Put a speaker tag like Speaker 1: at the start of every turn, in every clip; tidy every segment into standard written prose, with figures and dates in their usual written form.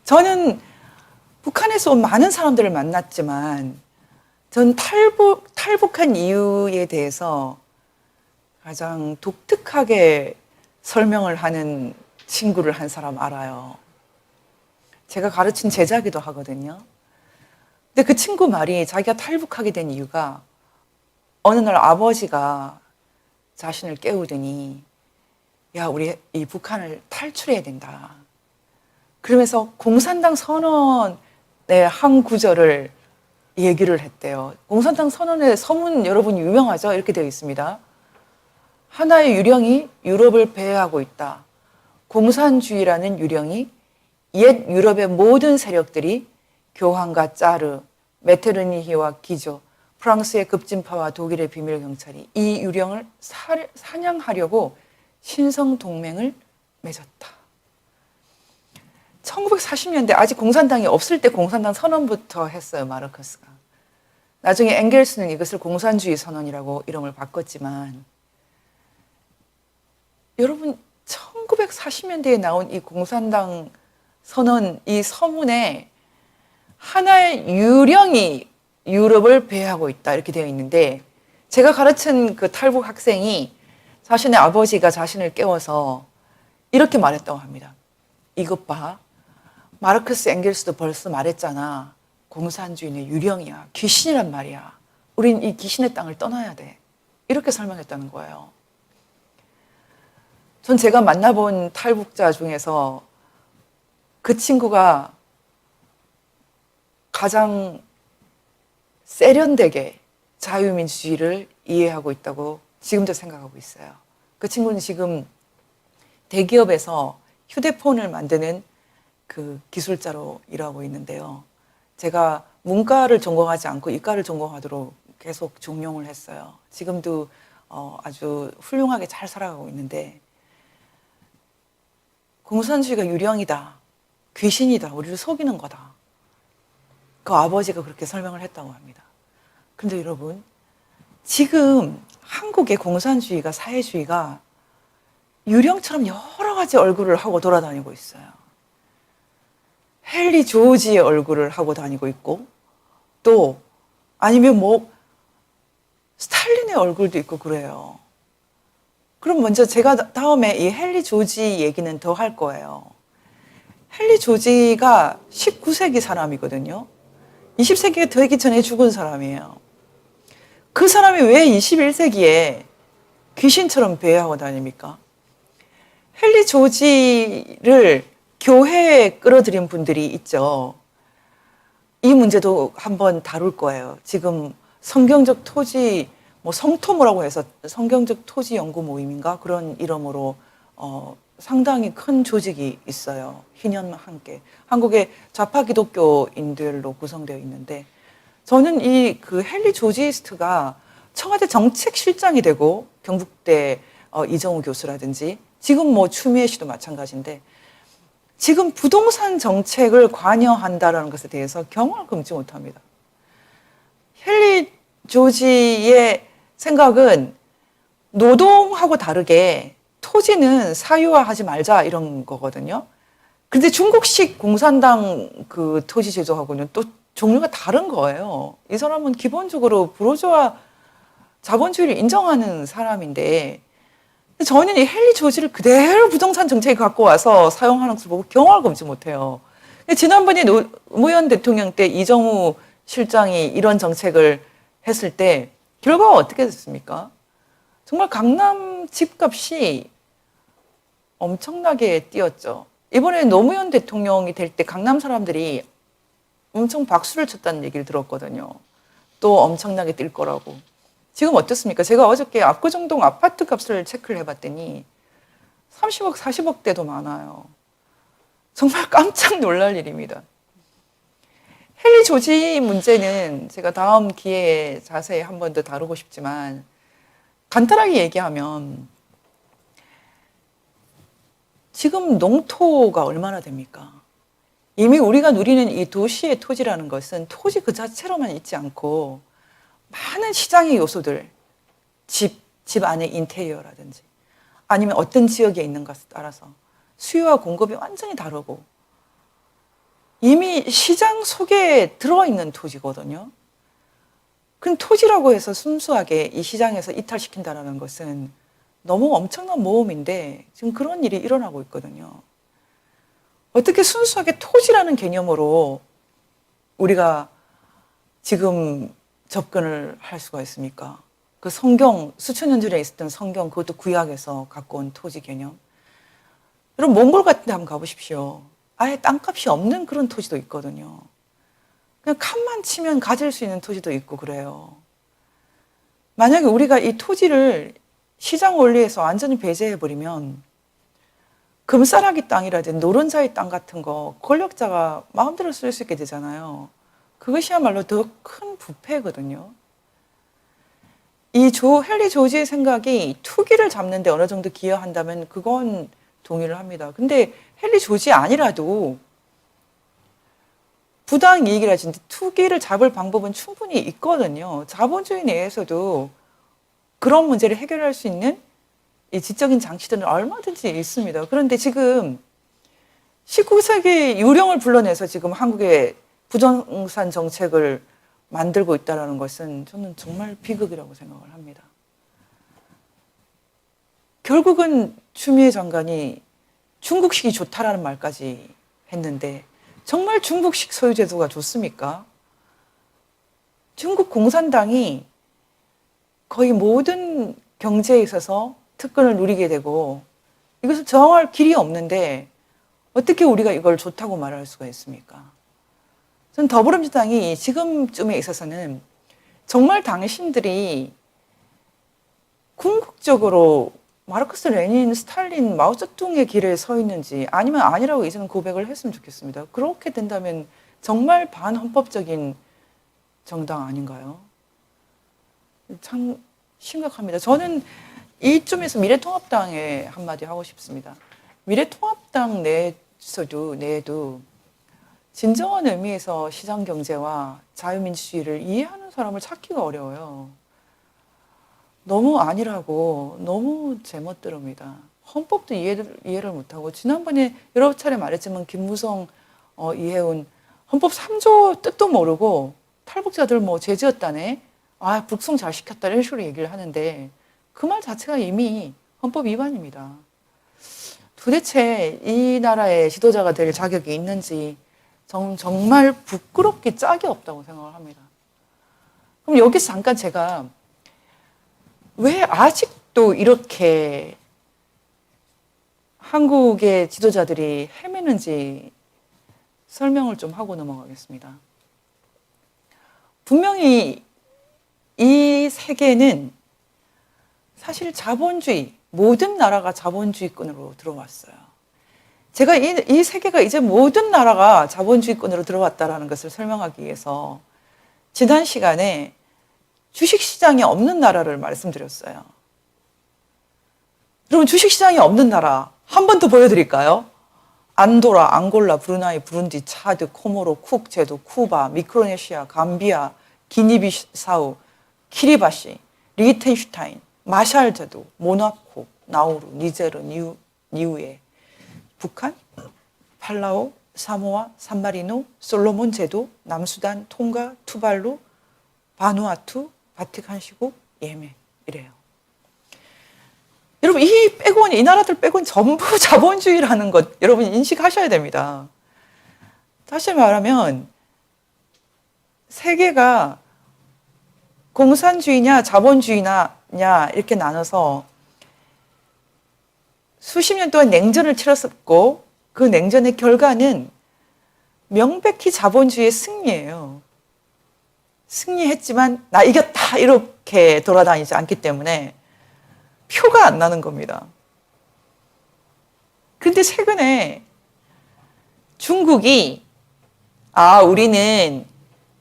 Speaker 1: 저는 북한에서 온 많은 사람들을 만났지만 전 탈북한 이유에 대해서 가장 독특하게 설명을 하는 친구를 한 사람 알아요. 제가 가르친 제자기도 하거든요. 근데 그 친구 말이 자기가 탈북하게 된 이유가 어느 날 아버지가 자신을 깨우더니 야, 우리 이 북한을 탈출해야 된다. 그러면서 공산당 선언의 한 구절을 얘기를 했대요. 공산당 선언의 서문 여러분 유명하죠? 이렇게 되어 있습니다. 하나의 유령이 유럽을 배회하고 있다. 공산주의라는 유령이 옛 유럽의 모든 세력들이 교황과 짜르, 메테르니히와 기조, 프랑스의 급진파와 독일의 비밀 경찰이 이 유령을 사냥하려고 신성 동맹을 맺었다. 1940년대 아직 공산당이 없을 때 공산당 선언부터 했어요, 마르크스가. 나중에 엥겔스는 이것을 공산주의 선언이라고 이름을 바꿨지만 여러분 1940년대에 나온 이 공산당 선언, 이 서문에 하나의 유령이 유럽을 배회하고 있다 이렇게 되어 있는데 제가 가르친 그 탈북 학생이 자신의 아버지가 자신을 깨워서 이렇게 말했다고 합니다. 이것 봐. 마르크스 엥겔스도 벌써 말했잖아. 공산주의는 유령이야. 귀신이란 말이야. 우린 이 귀신의 땅을 떠나야 돼. 이렇게 설명했다는 거예요. 전 제가 만나본 탈북자 중에서 그 친구가 가장 세련되게 자유민주주의를 이해하고 있다고 지금도 생각하고 있어요. 그 친구는 지금 대기업에서 휴대폰을 만드는 그 기술자로 일하고 있는데요. 제가 문과를 전공하지 않고 이과를 전공하도록 계속 종용을 했어요. 지금도 아주 훌륭하게 잘 살아가고 있는데 공산주의가 유령이다. 귀신이다. 우리를 속이는 거다. 그 아버지가 그렇게 설명을 했다고 합니다. 그런데 여러분, 지금 한국의 공산주의가 사회주의가 유령처럼 여러 가지 얼굴을 하고 돌아다니고 있어요. 헨리 조지의 얼굴을 하고 다니고 있고 또 아니면 뭐 스탈린의 얼굴도 있고 그래요. 그럼 먼저 제가 다음에 이 헨리 조지 얘기는 더 할 거예요. 헨리 조지가 19세기 사람이거든요. 20세기가 되기 전에 죽은 사람이에요. 그 사람이 왜 21세기에 귀신처럼 배회하고 다닙니까? 헨리 조지를 교회에 끌어들인 분들이 있죠. 이 문제도 한번 다룰 거예요. 지금 성경적 토지, 뭐 성토모라고 해서 성경적 토지 연구 모임인가? 그런 이름으로 상당히 큰 조직이 있어요. 희년 함께. 한국의 좌파 기독교인들로 구성되어 있는데 저는 이 그 헨리 조지이스트가 청와대 정책실장이 되고 경북대 이정우 교수라든지 지금 뭐 추미애 씨도 마찬가지인데 지금 부동산 정책을 관여한다라는 것에 대해서 경악을 금치 못합니다. 헨리 조지의 생각은 노동하고 다르게 토지는 사유화하지 말자 이런 거거든요. 근데 중국식 공산당 그 토지 제도하고는 또 종류가 다른 거예요. 이 사람은 기본적으로 부르주아 자본주의를 인정하는 사람인데 저는 이 헨리 조지를 그대로 부동산 정책에 갖고 와서 사용하는 것을 보고 경악을 금치 못해요. 지난번에 노무현 대통령 때 이정우 실장이 이런 정책을 했을 때 결과가 어떻게 됐습니까? 정말 강남 집값이 엄청나게 뛰었죠. 이번에 노무현 대통령이 될 때 강남 사람들이 엄청 박수를 쳤다는 얘기를 들었거든요. 또 엄청나게 뛸 거라고. 지금 어떻습니까? 제가 어저께 압구정동 아파트 값을 체크를 해봤더니 30억, 40억대도 많아요. 정말 깜짝 놀랄 일입니다. 헨리 조지 문제는 제가 다음 기회에 자세히 한 번 더 다루고 싶지만 간단하게 얘기하면 지금 농토가 얼마나 됩니까? 이미 우리가 누리는 이 도시의 토지라는 것은 토지 그 자체로만 있지 않고 많은 시장의 요소들, 집 안의 인테리어라든지 아니면 어떤 지역에 있는 것에 따라서 수요와 공급이 완전히 다르고 이미 시장 속에 들어있는 토지거든요. 그럼 토지라고 해서 순수하게 이 시장에서 이탈시킨다는 것은 너무 엄청난 모험인데 지금 그런 일이 일어나고 있거든요. 어떻게 순수하게 토지라는 개념으로 우리가 지금 접근을 할 수가 있습니까? 그 성경, 수천 년 전에 있었던 성경, 그것도 구약에서 갖고 온 토지 개념. 여러분, 몽골 같은 데 한번 가보십시오. 아예 땅값이 없는 그런 토지도 있거든요. 그냥 칸만 치면 가질 수 있는 토지도 있고 그래요. 만약에 우리가 이 토지를 시장 원리에서 완전히 배제해버리면 금싸라기 땅이라든지 노른자의 땅 같은 거 권력자가 마음대로 쓸 수 있게 되잖아요. 그것이야말로 더 큰 부패거든요. 이 헨리 조지의 생각이 투기를 잡는 데 어느 정도 기여한다면 그건 동의를 합니다. 근데 헨리 조지 아니라도 부당 이익이라든지 투기를 잡을 방법은 충분히 있거든요. 자본주의 내에서도 그런 문제를 해결할 수 있는 이 지적인 장치들은 얼마든지 있습니다. 그런데 지금 19세기 유령을 불러내서 지금 한국의 부동산 정책을 만들고 있다는 것은 저는 정말 비극이라고 생각을 합니다. 결국은 추미애 장관이 중국식이 좋다라는 말까지 했는데 정말 중국식 소유제도가 좋습니까? 중국 공산당이 거의 모든 경제에 있어서 특권을 누리게 되고 이것을 저항할 길이 없는데 어떻게 우리가 이걸 좋다고 말할 수가 있습니까? 저는 더불어민주당이 지금쯤에 있어서는 정말 당신들이 궁극적으로 마르크스, 레닌, 스탈린, 마오쩌둥의 길에 서 있는지 아니면 아니라고 이제는 고백을 했으면 좋겠습니다. 그렇게 된다면 정말 반헌법적인 정당 아닌가요? 참 심각합니다. 저는 이쯤에서 미래통합당에 한마디 하고 싶습니다. 미래통합당 내에도 진정한 의미에서 시장경제와 자유민주주의를 이해하는 사람을 찾기가 어려워요. 너무 아니라고 너무 제멋대로입니다. 헌법도 이해를 못하고 지난번에 여러 차례 말했지만 김무성, 이해운 헌법 3조 뜻도 모르고 탈북자들 뭐 죄지었다네. 아, 북송 잘 시켰다 이런 식으로 얘기를 하는데 그 말 자체가 이미 헌법 위반입니다. 도대체 이 나라의 지도자가 될 자격이 있는지 정말 부끄럽게 짝이 없다고 생각을 합니다. 그럼 여기서 잠깐 제가 왜 아직도 이렇게 한국의 지도자들이 헤매는지 설명을 좀 하고 넘어가겠습니다. 분명히 이 세계는 사실 자본주의, 모든 나라가 자본주의권으로 들어왔어요. 제가 이 세계가 이제 모든 나라가 자본주의권으로 들어왔다는 것을 설명하기 위해서 지난 시간에 주식시장이 없는 나라를 말씀드렸어요. 여러분, 주식시장이 없는 나라 한 번 더 보여드릴까요? 안도라, 앙골라, 브루나이, 부룬디, 차드, 코모로, 쿡, 제도, 쿠바, 미크로네시아, 감비아, 기니비사우, 키리바시, 리텐슈타인, 마샬 제도, 모나코, 나우루, 니제르, 니우에, 북한, 팔라우, 사모아, 산마리노, 솔로몬 제도, 남수단, 통가, 투발루, 바누아투, 바티칸 시국, 예멘 이래요. 여러분, 이 나라들 빼고는 전부 자본주의라는 것 여러분 인식하셔야 됩니다. 다시 말하면 세계가 공산주의냐 자본주의냐 이렇게 나눠서 수십 년 동안 냉전을 치렀었고 그 냉전의 결과는 명백히 자본주의의 승리예요. 승리했지만 나 이겼다 이렇게 돌아다니지 않기 때문에 표가 안 나는 겁니다. 근데 최근에 중국이 우리는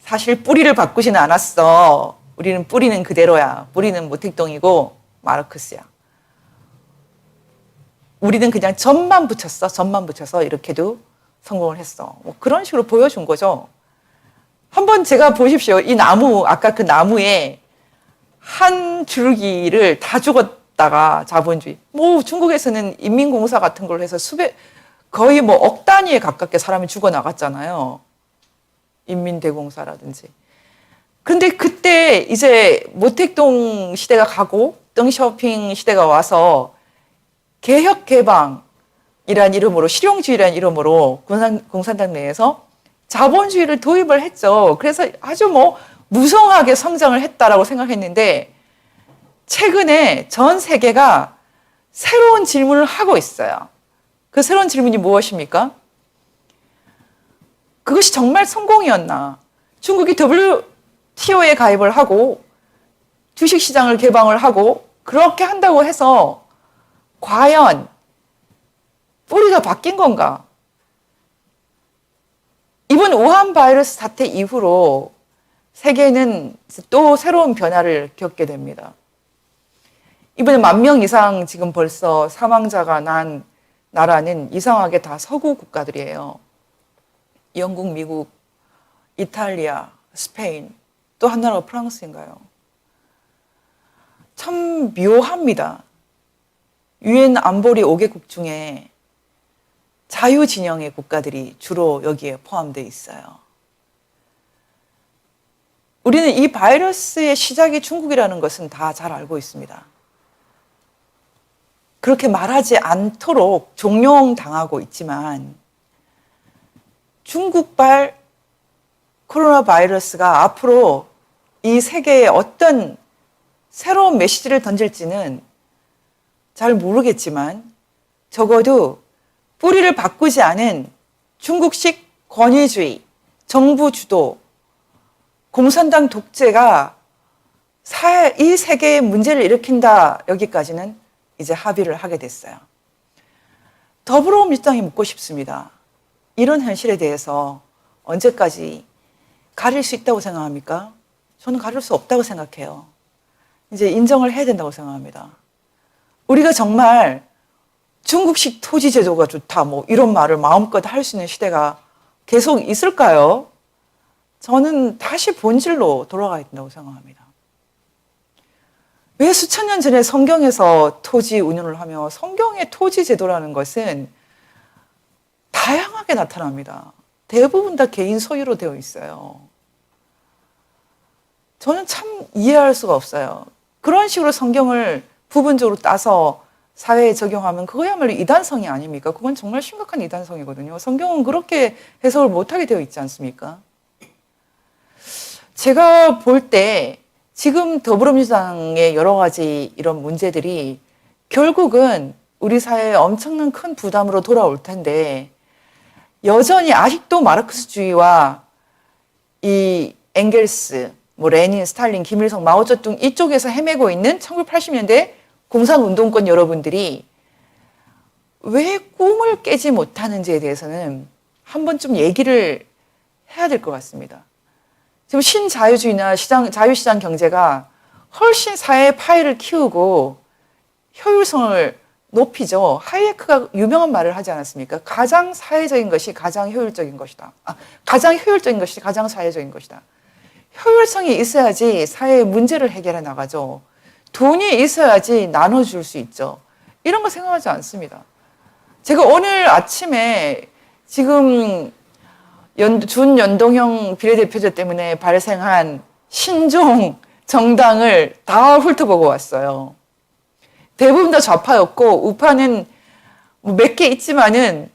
Speaker 1: 사실 뿌리를 바꾸지는 않았어. 우리는 뿌리는 그대로야. 뿌리는 모택동이고 마르크스야. 우리는 그냥 점만 붙였어. 점만 붙여서 이렇게도 성공을 했어. 뭐 그런 식으로 보여준 거죠. 한번 제가 보십시오. 이 나무, 아까 그 나무에 한 줄기를 다 죽었다가 자본주의. 뭐 중국에서는 인민공사 같은 걸로 해서 거의 뭐 억 단위에 가깝게 사람이 죽어나갔잖아요. 인민대공사라든지. 근데 그때 이제 모택동 시대가 가고 땡쇼핑 시대가 와서 개혁개방이란 이름으로, 실용주의라는 이름으로 공산당 내에서 자본주의를 도입을 했죠. 그래서 아주 뭐 무성하게 성장을 했다라고 생각했는데 최근에 전 세계가 새로운 질문을 하고 있어요. 그 새로운 질문이 무엇입니까? 그것이 정말 성공이었나? 중국이 WTO에 가입을 하고 주식시장을 개방을 하고 그렇게 한다고 해서 과연 뿌리가 바뀐 건가? 이번 우한 바이러스 사태 이후로 세계는 또 새로운 변화를 겪게 됩니다. 이번에 10,000명 이상 지금 벌써 사망자가 난 나라는 이상하게 다 서구 국가들이에요. 영국, 미국, 이탈리아, 스페인, 또 한 나라가 프랑스인가요? 참 묘합니다. 유엔 안보리 5개국 중에 자유진영의 국가들이 주로 여기에 포함되어 있어요. 우리는 이 바이러스의 시작이 중국이라는 것은 다 잘 알고 있습니다. 그렇게 말하지 않도록 종용당하고 있지만 중국발 코로나 바이러스가 앞으로 이 세계에 어떤 새로운 메시지를 던질지는 잘 모르겠지만 적어도 뿌리를 바꾸지 않은 중국식 권위주의, 정부 주도, 공산당 독재가 이 세계에 문제를 일으킨다, 여기까지는 이제 합의를 하게 됐어요. 더불어민주당이 묻고 싶습니다. 이런 현실에 대해서 언제까지 가릴 수 있다고 생각합니까? 저는 가릴 수 없다고 생각해요. 이제 인정을 해야 된다고 생각합니다. 우리가 정말 중국식 토지 제도가 좋다, 뭐 이런 말을 마음껏 할 수 있는 시대가 계속 있을까요? 저는 다시 본질로 돌아가야 된다고 생각합니다. 왜 수천 년 전에 성경에서 토지 운운을 하며 성경의 토지 제도라는 것은 다양하게 나타납니다. 대부분 다 개인 소유로 되어 있어요. 저는 참 이해할 수가 없어요. 그런 식으로 성경을 부분적으로 따서 사회에 적용하면 그거야말로 이단성이 아닙니까? 그건 정말 심각한 이단성이거든요. 성경은 그렇게 해석을 못하게 되어 있지 않습니까? 제가 볼 때 지금 더불어민주당의 여러 가지 이런 문제들이 결국은 우리 사회에 엄청난 큰 부담으로 돌아올 텐데 여전히 아직도 마르크스주의와 이 엥겔스, 뭐 레닌, 스탈린, 김일성, 마오쩌둥 이쪽에서 헤매고 있는 1980년대 공산운동권 여러분들이 왜 꿈을 깨지 못하는지에 대해서는 한 번쯤 얘기를 해야 될 것 같습니다. 지금 신자유주의나 자유시장 경제가 훨씬 사회의 파이를 키우고 효율성을 높이죠. 하이에크가 유명한 말을 하지 않았습니까? 가장 사회적인 것이 가장 효율적인 것이다. 가장 효율적인 것이 가장 사회적인 것이다. 효율성이 있어야지 사회의 문제를 해결해 나가죠. 돈이 있어야지 나눠줄 수 있죠. 이런 거 생각하지 않습니다. 제가 오늘 아침에 지금 준연동형 비례대표제 때문에 발생한 신종 정당을 다 훑어보고 왔어요. 대부분 다 좌파였고 우파는 몇 개 있지만은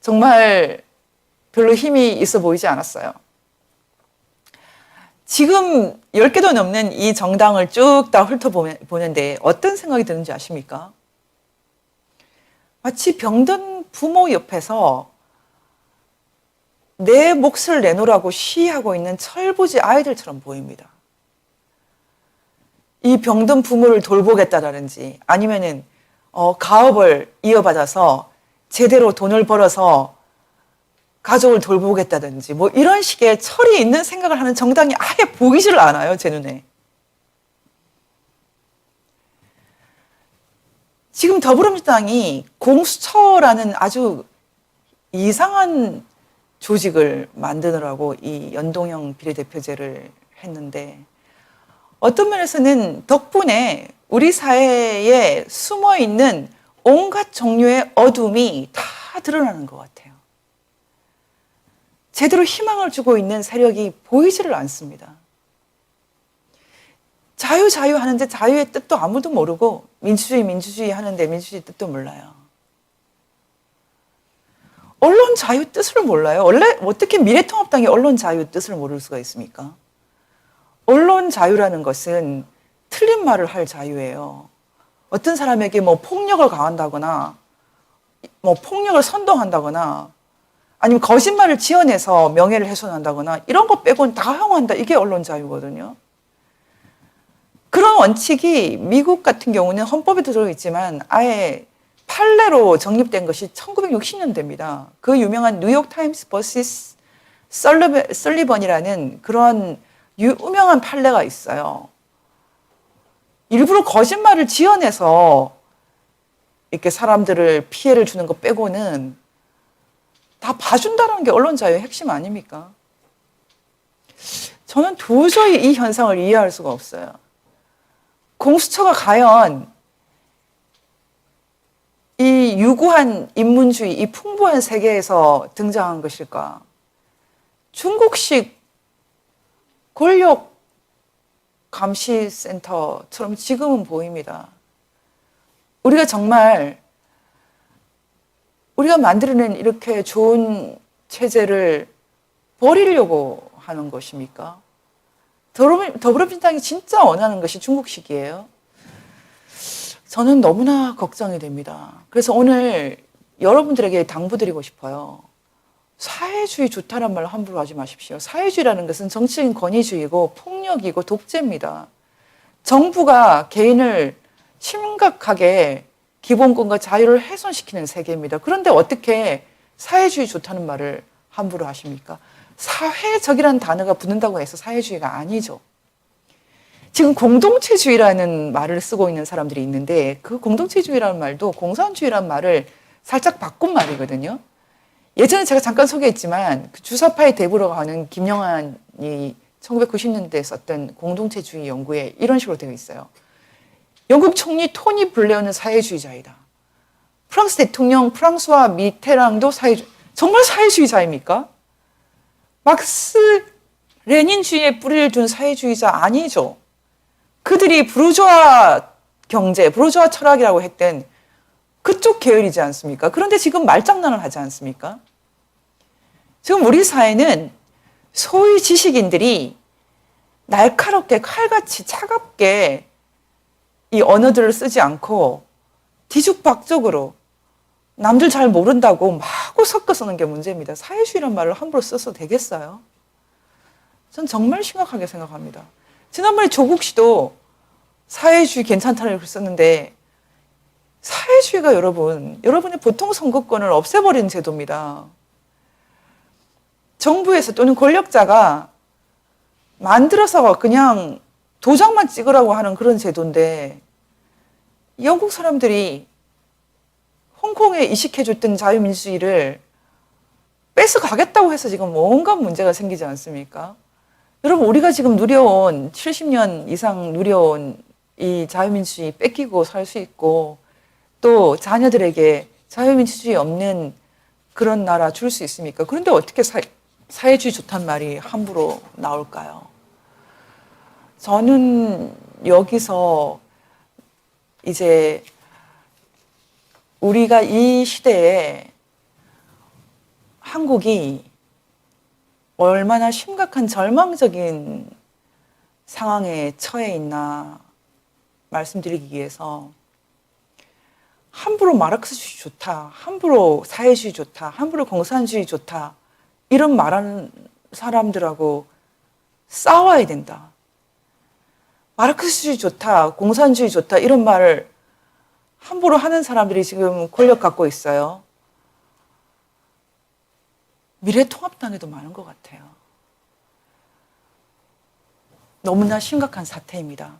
Speaker 1: 정말 별로 힘이 있어 보이지 않았어요. 지금 10개도 넘는 이 정당을 쭉 다 훑어보는데 어떤 생각이 드는지 아십니까? 마치 병든 부모 옆에서 내 몫을 내놓으라고 시위하고 있는 철부지 아이들처럼 보입니다. 이 병든 부모를 돌보겠다라든지 아니면은 가업을 이어받아서 제대로 돈을 벌어서 가족을 돌보겠다든지 뭐 이런 식의 철이 있는 생각을 하는 정당이 아예 보이질 않아요, 제 눈에. 지금 더불어민주당이 공수처라는 아주 이상한 조직을 만드느라고 이 연동형 비례대표제를 했는데 어떤 면에서는 덕분에 우리 사회에 숨어있는 온갖 종류의 어둠이 다 다 드러나는 것 같아요. 제대로 희망을 주고 있는 세력이 보이지를 않습니다. 자유 하는데 자유의 뜻도 아무도 모르고 민주주의 하는데 민주주의 뜻도 몰라요. 언론 자유 뜻을 몰라요. 원래 어떻게 미래통합당이 언론 자유 뜻을 모를 수가 있습니까? 언론 자유라는 것은 틀린 말을 할 자유예요. 어떤 사람에게 뭐 폭력을 가한다거나 뭐 폭력을 선동한다거나 아니면 거짓말을 지어내서 명예를 훼손한다거나 이런 거 빼고는 다 허용한다. 이게 언론 자유거든요. 그런 원칙이 미국 같은 경우는 헌법에도 들어있지만 아예 판례로 정립된 것이 1960년대입니다. 그 유명한 뉴욕 타임스 vs 설리번이라는 그런 유명한 판례가 있어요. 일부러 거짓말을 지어내서 이렇게 사람들을 피해를 주는 것 빼고는 다 봐준다는 게 언론 자유의 핵심 아닙니까? 저는 도저히 이 현상을 이해할 수가 없어요. 공수처가 과연 이 유구한 인문주의, 이 풍부한 세계에서 등장한 것일까? 중국식 권력 감시센터처럼 지금은 보입니다. 우리가 정말 우리가 만들어낸 이렇게 좋은 체제를 버리려고 하는 것입니까? 더불어민주당이 진짜 원하는 것이 중국식이에요. 저는 너무나 걱정이 됩니다. 그래서 오늘 여러분들에게 당부드리고 싶어요. 사회주의 좋다는 말 함부로 하지 마십시오. 사회주의라는 것은 정치적인 권위주의고 폭력이고 독재입니다. 정부가 개인을 심각하게 기본권과 자유를 훼손시키는 세계입니다. 그런데 어떻게 사회주의 좋다는 말을 함부로 하십니까? 사회적이라는 단어가 붙는다고 해서 사회주의가 아니죠. 지금 공동체주의라는 말을 쓰고 있는 사람들이 있는데 그 공동체주의라는 말도 공산주의라는 말을 살짝 바꾼 말이거든요. 예전에 제가 잠깐 소개했지만 그 주사파의 대부라고 하는 김영한이 1990년대에 썼던 공동체주의 연구에 이런 식으로 되어 있어요. 영국 총리 토니 블레어는 사회주의자이다. 프랑스 대통령 프랑스와 미테랑도 정말 사회주의자입니까? 막스 레닌주의에 뿌리를 둔 사회주의자 아니죠. 그들이 부르주아 경제, 부르주아 철학이라고 했던 그쪽 계열이지 않습니까? 그런데 지금 말장난을 하지 않습니까? 지금 우리 사회는 소위 지식인들이 날카롭게 칼같이 차갑게 이 언어들을 쓰지 않고 뒤죽박죽으로 남들 잘 모른다고 마구 섞어 쓰는 게 문제입니다. 사회주의란 말을 함부로 써서 되겠어요? 전 정말 심각하게 생각합니다. 지난번에 조국 씨도 사회주의 괜찮다고 썼는데 사회주의가 여러분의 보통 선거권을 없애버리는 제도입니다. 정부에서 또는 권력자가 만들어서 그냥 도장만 찍으라고 하는 그런 제도인데 영국 사람들이 홍콩에 이식해줬던 자유민주주의를 뺏어가겠다고 해서 지금 온갖 문제가 생기지 않습니까? 여러분 우리가 지금 누려온 70년 이상 누려온 이 자유민주주의 뺏기고 살 수 있고 또 자녀들에게 자유민주주의 없는 그런 나라 줄 수 있습니까? 그런데 어떻게 사회주의 좋다는 말이 함부로 나올까요? 저는 여기서 이제 우리가 이 시대에 한국이 얼마나 심각한 절망적인 상황에 처해 있나 말씀드리기 위해서 함부로 마르크스주의 좋다, 함부로 사회주의 좋다, 함부로 공산주의 좋다 이런 말하는 사람들하고 싸워야 된다. 마르크스주의 좋다, 공산주의 좋다 이런 말을 함부로 하는 사람들이 지금 권력 갖고 있어요. 미래통합당에도 많은 것 같아요. 너무나 심각한 사태입니다.